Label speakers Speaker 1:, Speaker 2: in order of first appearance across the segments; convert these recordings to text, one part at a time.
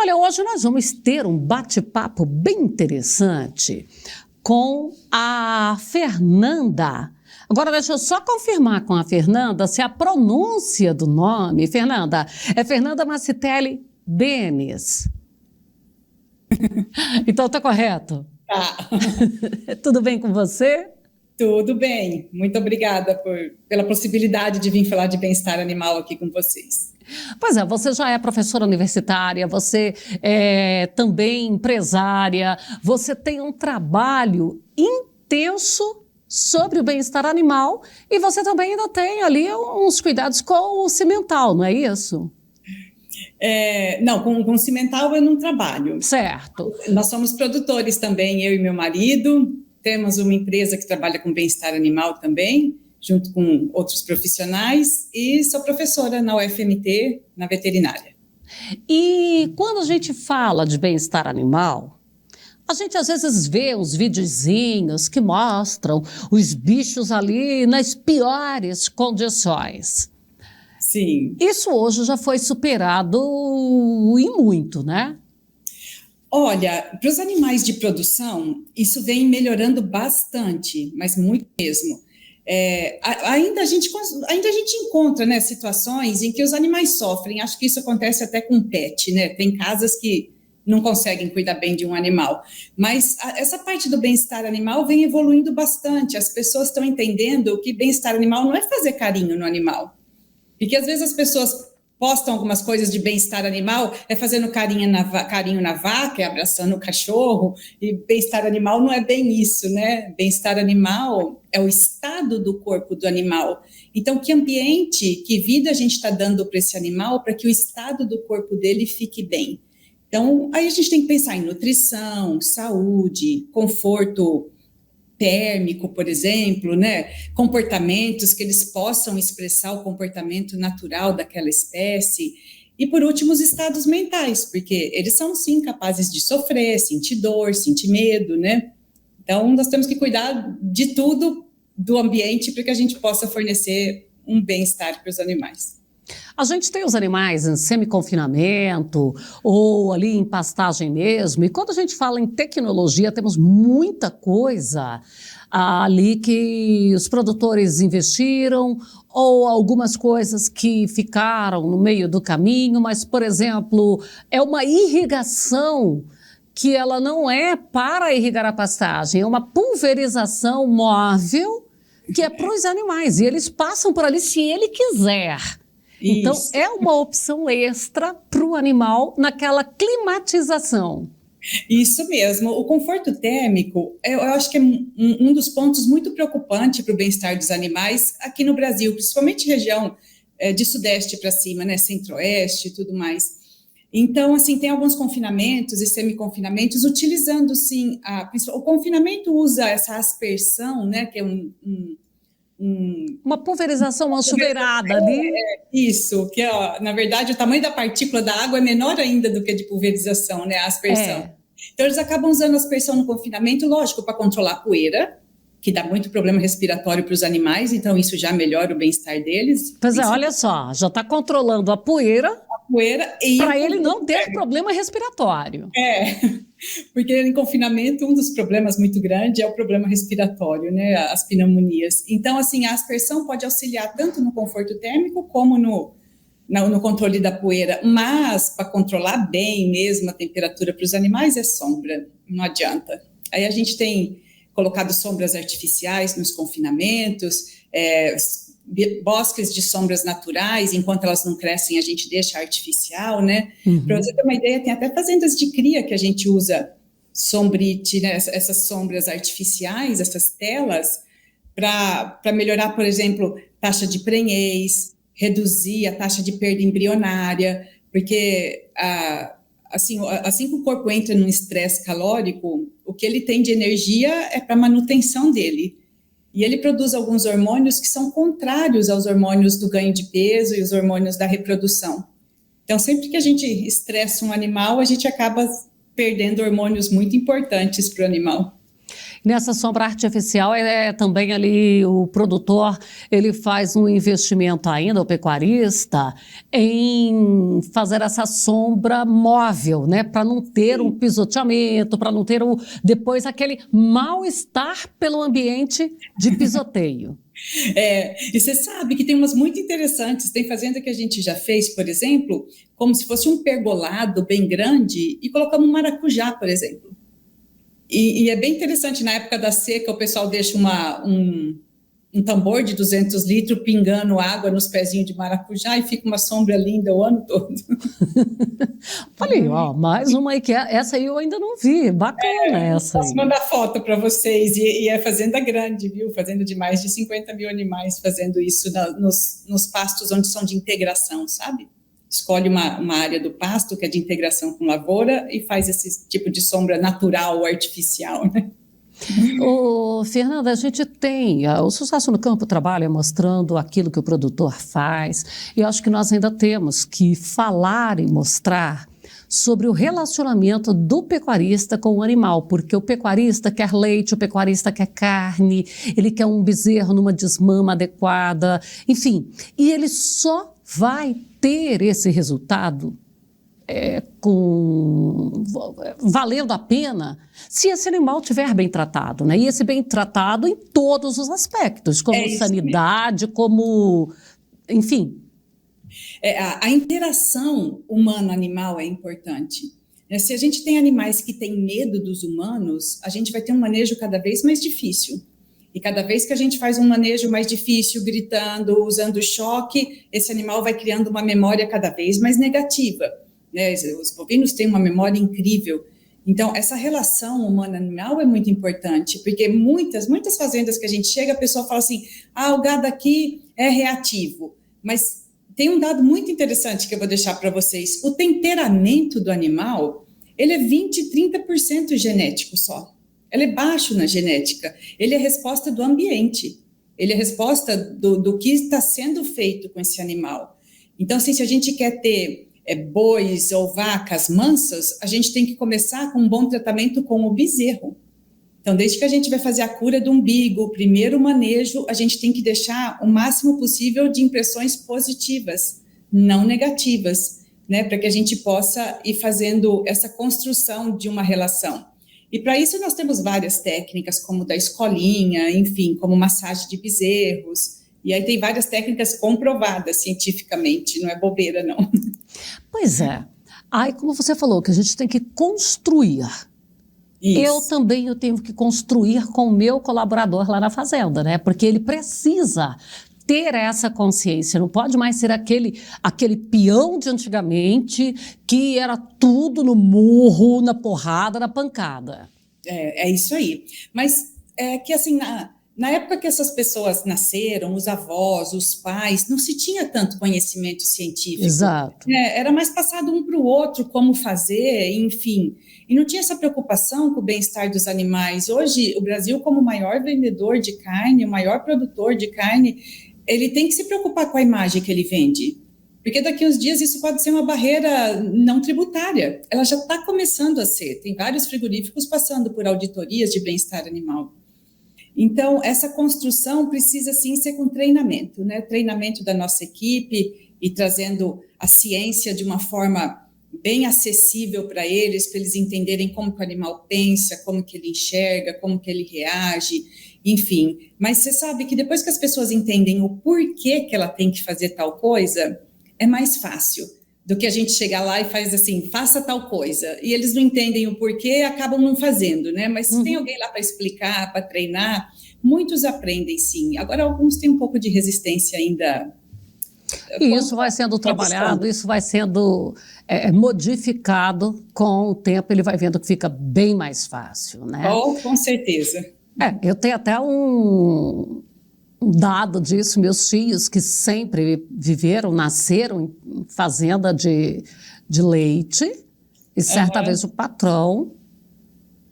Speaker 1: olha, hoje nós vamos ter um bate-papo bem interessante com a Fernanda. Agora, deixa eu só confirmar com a Fernanda se a pronúncia do nome, Fernanda, é Fernanda Macitelli Denis. Então, tá correto?
Speaker 2: Tá.
Speaker 1: Tudo bem com você?
Speaker 2: Tudo bem. Muito obrigada pela possibilidade de vir falar de bem-estar animal aqui com vocês.
Speaker 1: Pois é, você já é professora universitária, você é também empresária, você tem um trabalho intenso sobre o bem-estar animal e você também ainda tem ali uns cuidados com o cimental, não é isso?
Speaker 2: Não, com cimental eu não trabalho.
Speaker 1: Certo.
Speaker 2: Nós somos produtores também, eu e meu marido. Temos uma empresa que trabalha com bem-estar animal também, junto com outros profissionais, e sou professora na UFMT, na veterinária.
Speaker 1: E quando a gente fala de bem-estar animal, a gente às vezes vê uns videozinhos que mostram os bichos ali nas piores condições.
Speaker 2: Sim.
Speaker 1: Isso hoje já foi superado e muito, né?
Speaker 2: Olha, para os animais de produção, isso vem melhorando bastante, mas muito mesmo. Ainda a gente encontra, né, situações em que os animais sofrem. Acho que isso acontece até com pet, né? Tem casas que não conseguem cuidar bem de um animal. Mas essa parte do bem-estar animal vem evoluindo bastante. As pessoas estão entendendo que bem-estar animal não é fazer carinho no animal. Porque às vezes as pessoas postam algumas coisas de bem-estar animal, fazendo carinho na vaca, abraçando o cachorro, e bem-estar animal não é bem isso, né? Bem-estar animal é o estado do corpo do animal. Então, que ambiente, que vida a gente está dando para esse animal para que o estado do corpo dele fique bem? Então, aí a gente tem que pensar em nutrição, saúde, conforto térmico, por exemplo, né? Comportamentos que eles possam expressar o comportamento natural daquela espécie. E, por último, os estados mentais, porque eles são, sim, capazes de sofrer, sentir dor, sentir medo, né? Então, nós temos que cuidar de tudo do ambiente para que a gente possa fornecer um bem-estar para os animais.
Speaker 1: A gente tem os animais em semi-confinamento ou ali em pastagem mesmo, e quando a gente fala em tecnologia, temos muita coisa ali que os produtores investiram ou algumas coisas que ficaram no meio do caminho, mas, por exemplo, é uma irrigação que ela não é para irrigar a pastagem, é uma pulverização móvel que é para os animais, e eles passam por ali se ele quiser. Então,
Speaker 2: Isso.
Speaker 1: é uma opção extra para o animal naquela climatização.
Speaker 2: Isso mesmo. O conforto térmico, eu acho que é um dos pontos muito preocupantes para o bem-estar dos animais aqui no Brasil, principalmente região de sudeste para cima, né, centro-oeste e tudo mais. Então, assim, tem alguns confinamentos e semi-confinamentos utilizando, sim, o confinamento usa essa aspersão, né, que é
Speaker 1: uma pulverização, uma chuveirada ali.
Speaker 2: Isso, que na verdade o tamanho da partícula da água é menor ainda do que a de pulverização, né, a aspersão. Então eles acabam usando a aspersão no confinamento, lógico, para controlar a poeira, que dá muito problema respiratório para os animais, então isso já melhora o bem-estar deles.
Speaker 1: Pois é, olha só, já está controlando a poeira
Speaker 2: e
Speaker 1: para ele não ter problema respiratório.
Speaker 2: Porque em confinamento um dos problemas muito grandes é o problema respiratório, né, as pneumonias. Então, assim, a aspersão pode auxiliar tanto no conforto térmico como no controle da poeira, mas para controlar bem mesmo a temperatura para os animais é sombra, não adianta. Aí a gente tem colocado sombras artificiais nos confinamentos, bosques de sombras naturais, enquanto elas não crescem, a gente deixa artificial, né? Uhum. Para você ter uma ideia, tem até fazendas de cria que a gente usa sombrite, né? Essas sombras artificiais, essas telas, para melhorar, por exemplo, taxa de prenhez, reduzir a taxa de perda embrionária, porque assim que o corpo entra num estresse calórico, o que ele tem de energia é para manutenção dele. E ele produz alguns hormônios que são contrários aos hormônios do ganho de peso e os hormônios da reprodução. Então, sempre que a gente estressa um animal, a gente acaba perdendo hormônios muito importantes para o animal.
Speaker 1: Nessa sombra artificial também ali o produtor, ele faz um investimento ainda, o pecuarista, em fazer essa sombra móvel, né? Para não ter um pisoteamento, para não ter depois aquele mal-estar pelo ambiente de pisoteio.
Speaker 2: E você sabe que tem umas muito interessantes. Tem fazenda que a gente já fez, por exemplo, como se fosse um pergolado bem grande e colocamos um maracujá, por exemplo. E é bem interessante, na época da seca, o pessoal deixa um tambor de 200 litros pingando água nos pezinhos de maracujá e fica uma sombra linda o ano todo.
Speaker 1: Falei, ó, mais uma aí, essa aí eu ainda não vi, bacana essa aí.
Speaker 2: Posso mandar foto para vocês, e é fazenda grande, viu? Fazenda de mais de 50 mil animais fazendo isso nos pastos onde são de integração, sabe? Escolhe uma área do pasto que é de integração com lavoura e faz esse tipo de sombra natural ou artificial, né?
Speaker 1: Fernanda, a gente tem, o Sucesso no Campo trabalha mostrando aquilo que o produtor faz, e eu acho que nós ainda temos que falar e mostrar sobre o relacionamento do pecuarista com o animal, porque o pecuarista quer leite, o pecuarista quer carne, ele quer um bezerro numa desmama adequada, enfim, e ele só vai ter esse resultado valendo a pena se esse animal estiver bem tratado, né? E esse bem tratado em todos os aspectos, como sanidade, como, enfim.
Speaker 2: A interação humano-animal é importante. Se a gente tem animais que têm medo dos humanos, a gente vai ter um manejo cada vez mais difícil. E cada vez que a gente faz um manejo mais difícil, gritando, usando choque, esse animal vai criando uma memória cada vez mais negativa. Os bovinos têm uma memória incrível. Então, essa relação humano-animal é muito importante, porque muitas fazendas que a gente chega, a pessoa fala assim, o gado aqui é reativo. Mas tem um dado muito interessante que eu vou deixar para vocês. O temperamento do animal, ele é 20%, 30% genético só. Ele é baixo na genética. Ele é resposta do ambiente. Ele é resposta do que está sendo feito com esse animal. Então, assim, se a gente quer ter bois ou vacas mansas, a gente tem que começar com um bom tratamento com o bezerro. Então, desde que a gente vai fazer a cura do umbigo, o primeiro manejo, a gente tem que deixar o máximo possível de impressões positivas, não negativas, né, para que a gente possa ir fazendo essa construção de uma relação. E para isso nós temos várias técnicas, como da escolinha, enfim, como massagem de bezerros. E aí tem várias técnicas comprovadas cientificamente, não é bobeira, não.
Speaker 1: Pois é. Aí, como você falou, que a gente tem que construir. Isso. Eu tenho que construir com o meu colaborador lá na fazenda, né? Porque ele precisa ter essa consciência, não pode mais ser aquele peão de antigamente que era tudo no murro, na porrada, na pancada.
Speaker 2: É isso aí. Mas é que assim, na época que essas pessoas nasceram, os avós, os pais, não se tinha tanto conhecimento científico.
Speaker 1: Exato.
Speaker 2: Era mais passado um para o outro, como fazer, enfim. E não tinha essa preocupação com o bem-estar dos animais. Hoje, o Brasil, como o maior vendedor de carne, o maior produtor de carne, ele tem que se preocupar com a imagem que ele vende. Porque daqui a uns dias isso pode ser uma barreira não tributária. Ela já está começando a ser. Tem vários frigoríficos passando por auditorias de bem-estar animal. Então, essa construção precisa, sim, ser com treinamento, né? Treinamento da nossa equipe e trazendo a ciência de uma forma bem acessível para eles entenderem como que o animal pensa, como que ele enxerga, como que ele reage, enfim. Mas você sabe que depois que as pessoas entendem o porquê que ela tem que fazer tal coisa, é mais fácil do que a gente chegar lá e faz assim, faça tal coisa. E eles não entendem o porquê, acabam não fazendo, né? Mas se tem alguém lá para explicar, para treinar, muitos aprendem sim. Agora, alguns têm um pouco de resistência ainda.
Speaker 1: E isso vai sendo trabalhado, isso vai sendo modificado com o tempo, ele vai vendo que fica bem mais fácil, né?
Speaker 2: Oh, com certeza.
Speaker 1: Eu tenho até um dado disso, meus filhos que sempre nasceram em fazenda de leite, e certa vez o patrão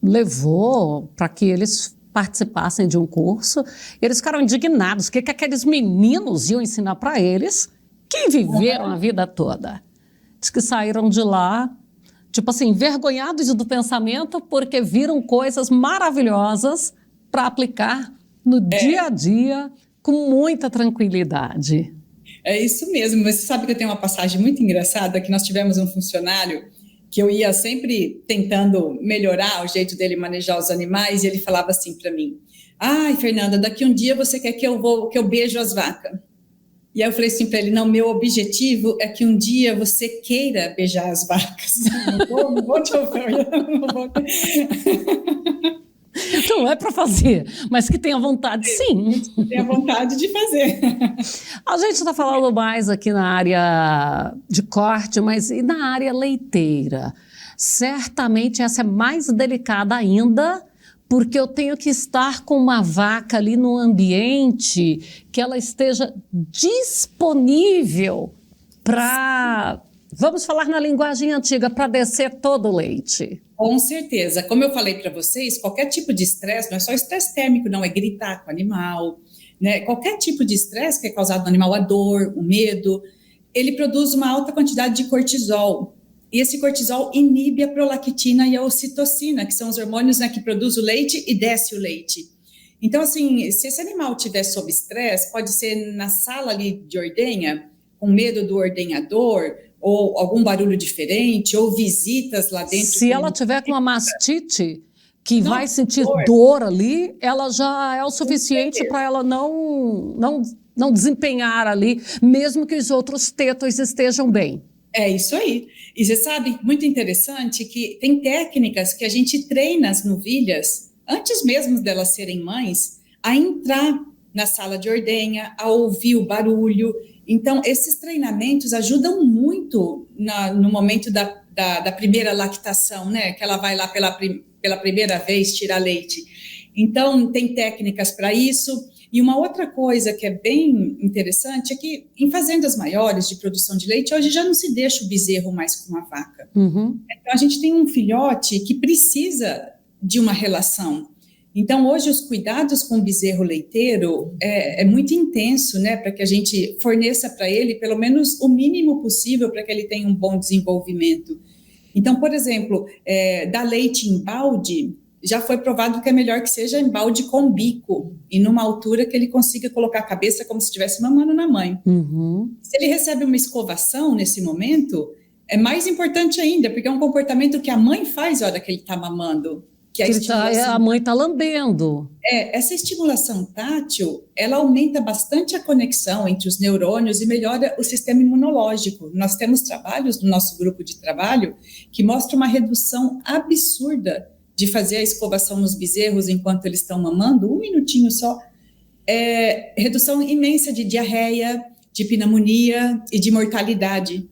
Speaker 1: levou para que eles participassem de um curso, e eles ficaram indignados, o que aqueles meninos iam ensinar para eles que viveram a vida toda. Diz que saíram de lá, tipo assim, envergonhados do pensamento porque viram coisas maravilhosas para aplicar no dia a dia com muita tranquilidade.
Speaker 2: É isso mesmo, mas você sabe que eu tenho uma passagem muito engraçada, que nós tivemos um funcionário que eu ia sempre tentando melhorar o jeito dele manejar os animais, e ele falava assim para mim: ai, Fernanda, daqui um dia você quer que eu beijo as vacas. E aí eu falei assim para ele: não, meu objetivo é que um dia você queira beijar as vacas. Não vou te ouvir, não vou.
Speaker 1: Não é para fazer, mas que tenha vontade, sim.
Speaker 2: Tenha vontade de fazer.
Speaker 1: A gente está falando mais aqui na área de corte, mas e na área leiteira? Certamente essa é mais delicada ainda, porque eu tenho que estar com uma vaca ali no ambiente que ela esteja disponível para, vamos falar na linguagem antiga, para descer todo o leite.
Speaker 2: Com certeza. Como eu falei para vocês, qualquer tipo de estresse, não é só estresse térmico, não, é gritar com o animal, né? Qualquer tipo de estresse que é causado no animal, a dor, o medo, ele produz uma alta quantidade de cortisol. E esse cortisol inibe a prolactina e a ocitocina, que são os hormônios, né, que produzem o leite e desce o leite. Então, assim, se esse animal estiver sob estresse, pode ser na sala ali de ordenha, com medo do ordenhador, ou algum barulho diferente, ou visitas lá dentro.
Speaker 1: Se ela tiver com uma mastite, que vai sentir dor ali, ela já é o suficiente para ela não desempenhar ali, mesmo que os outros tetos estejam bem.
Speaker 2: É isso aí. E você sabe, muito interessante, que tem técnicas que a gente treina as novilhas, antes mesmo delas serem mães, a entrar na sala de ordenha, a ouvir o barulho. Então, esses treinamentos ajudam muito no momento da primeira lactação, né? Que ela vai lá pela primeira vez tirar leite. Então, tem técnicas para isso. E uma outra coisa que é bem interessante é que em fazendas maiores de produção de leite, hoje já não se deixa o bezerro mais com a vaca.
Speaker 1: Uhum.
Speaker 2: Então, a gente tem um filhote que precisa de uma relação. Então, hoje, os cuidados com o bezerro leiteiro é muito intenso, né? Para que a gente forneça para ele, pelo menos, o mínimo possível para que ele tenha um bom desenvolvimento. Então, por exemplo, dar leite em balde, já foi provado que é melhor que seja em balde com bico e numa altura que ele consiga colocar a cabeça como se estivesse mamando na mãe.
Speaker 1: Uhum.
Speaker 2: Se ele recebe uma escovação nesse momento, é mais importante ainda, porque é um comportamento que a mãe faz na hora que ele está mamando. Que
Speaker 1: a mãe está lambendo.
Speaker 2: Essa estimulação tátil, ela aumenta bastante a conexão entre os neurônios e melhora o sistema imunológico. Nós temos trabalhos no nosso grupo de trabalho que mostram uma redução absurda de fazer a escovação nos bezerros enquanto eles estão mamando, 1 minutinho só, redução imensa de diarreia, de pneumonia e de mortalidade.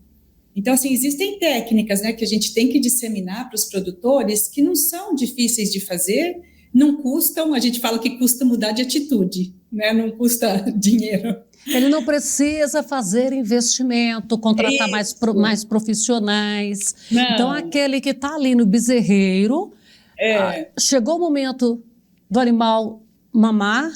Speaker 2: Então, assim, existem técnicas, né, que a gente tem que disseminar para os produtores que não são difíceis de fazer, não custam, a gente fala que custa mudar de atitude, né, não custa dinheiro.
Speaker 1: Ele não precisa fazer investimento, contratar mais profissionais.
Speaker 2: Não.
Speaker 1: Então, aquele que está ali no bezerreiro, chegou o momento do animal mamar,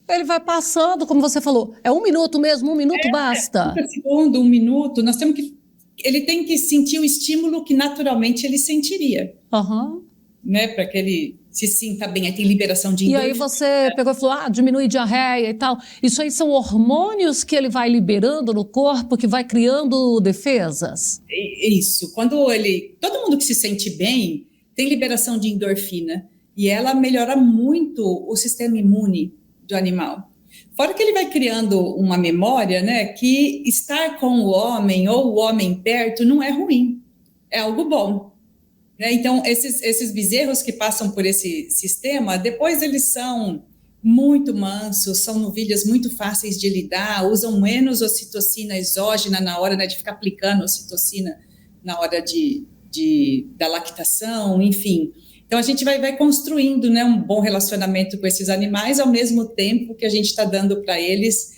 Speaker 1: ele vai passando, como você falou, é 1 minuto mesmo, 1 minuto basta.
Speaker 2: 30 segundos, 1 minuto, nós temos que... Ele tem que sentir o estímulo que naturalmente ele sentiria.
Speaker 1: Uhum.
Speaker 2: Né, para que ele se sinta bem, aí tem liberação de endorfina.
Speaker 1: E aí você pegou e falou, diminui diarreia e tal. Isso aí são hormônios que ele vai liberando no corpo, que vai criando defesas?
Speaker 2: Isso, todo mundo que se sente bem tem liberação de endorfina, e ela melhora muito o sistema imune do animal. Fora que ele vai criando uma memória, né, que estar com o homem ou o homem perto não é ruim, é algo bom. Então, esses bezerros que passam por esse sistema, depois eles são muito mansos, são novilhas muito fáceis de lidar, usam menos ocitocina exógena na hora, né, de ficar aplicando ocitocina na hora da lactação, enfim. Então, a gente vai construindo, né, um bom relacionamento com esses animais, ao mesmo tempo que a gente está dando para eles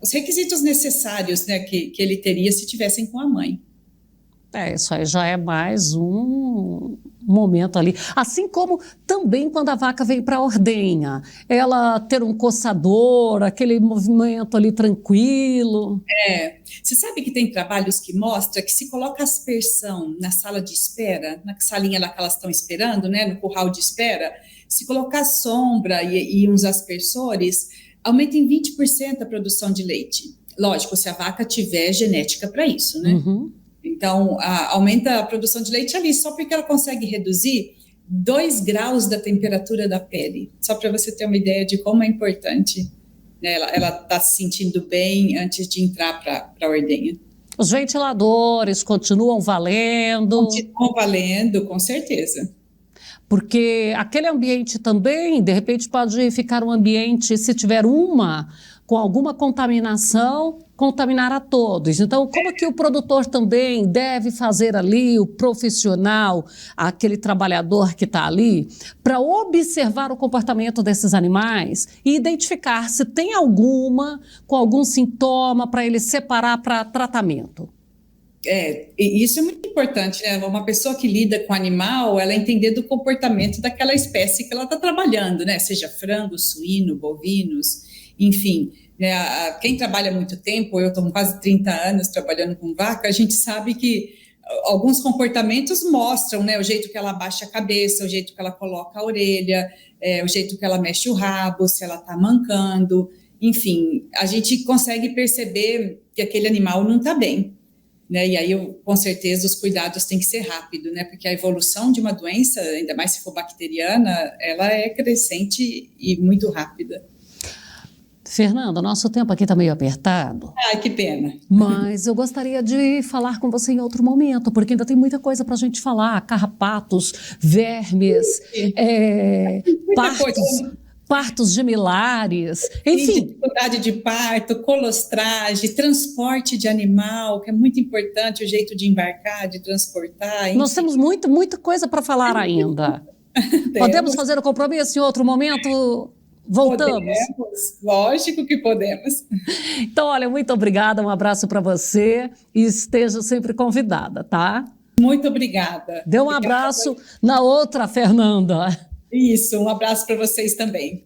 Speaker 2: os requisitos necessários, né, que ele teria se tivessem com a mãe.
Speaker 1: Isso aí já é mais um um momento ali. Assim como também quando a vaca vem para a ordenha, ela ter um coçador, aquele movimento ali tranquilo.
Speaker 2: Você sabe que tem trabalhos que mostram que se coloca aspersão na sala de espera, na salinha lá que elas estão esperando, né, no curral de espera, se colocar sombra e uns aspersores, aumenta em 20% a produção de leite. Lógico, se a vaca tiver genética para isso, né?
Speaker 1: Uhum.
Speaker 2: Então, aumenta a produção de leite ali, só porque ela consegue reduzir 2 graus da temperatura da pele. Só para você ter uma ideia de como é importante, né? Ela está se sentindo bem antes de entrar para a ordenha.
Speaker 1: Os ventiladores continuam valendo?
Speaker 2: Continuam valendo, com certeza.
Speaker 1: Porque aquele ambiente também, de repente, pode ficar um ambiente, se tiver uma com alguma contaminação, contaminar a todos. Então, como que o produtor também deve fazer ali, o profissional, aquele trabalhador que está ali, para observar o comportamento desses animais e identificar se tem alguma com algum sintoma para ele separar para tratamento?
Speaker 2: E isso é muito importante, né? Uma pessoa que lida com animal, ela entender do comportamento daquela espécie que ela está trabalhando, né? Seja frango, suíno, bovinos, enfim, né? Quem trabalha muito tempo, eu estou com quase 30 anos trabalhando com vaca, a gente sabe que alguns comportamentos mostram, né? O jeito que ela abaixa a cabeça, o jeito que ela coloca a orelha, o jeito que ela mexe o rabo, se ela está mancando, enfim, a gente consegue perceber que aquele animal não está bem. Né? E aí, com certeza, os cuidados têm que ser rápidos, né? Porque a evolução de uma doença, ainda mais se for bacteriana, ela é crescente e muito rápida.
Speaker 1: Fernanda, nosso tempo aqui está meio apertado.
Speaker 2: Ai, que pena.
Speaker 1: Mas eu gostaria de falar com você em outro momento, porque ainda tem muita coisa para a gente falar. Carrapatos, vermes, partos gemilares, enfim.
Speaker 2: Dificuldade de parto, colostragem, transporte de animal, que é muito importante, o jeito de embarcar, de transportar. Enfim.
Speaker 1: Nós temos muita coisa para falar ainda. Podemos fazer o compromisso em outro momento? Voltamos?
Speaker 2: Podemos, lógico que podemos.
Speaker 1: Então, olha, muito obrigada, um abraço para você e esteja sempre convidada, tá?
Speaker 2: Muito obrigada.
Speaker 1: Dê um abraço na outra Fernanda.
Speaker 2: Isso, um abraço para vocês também.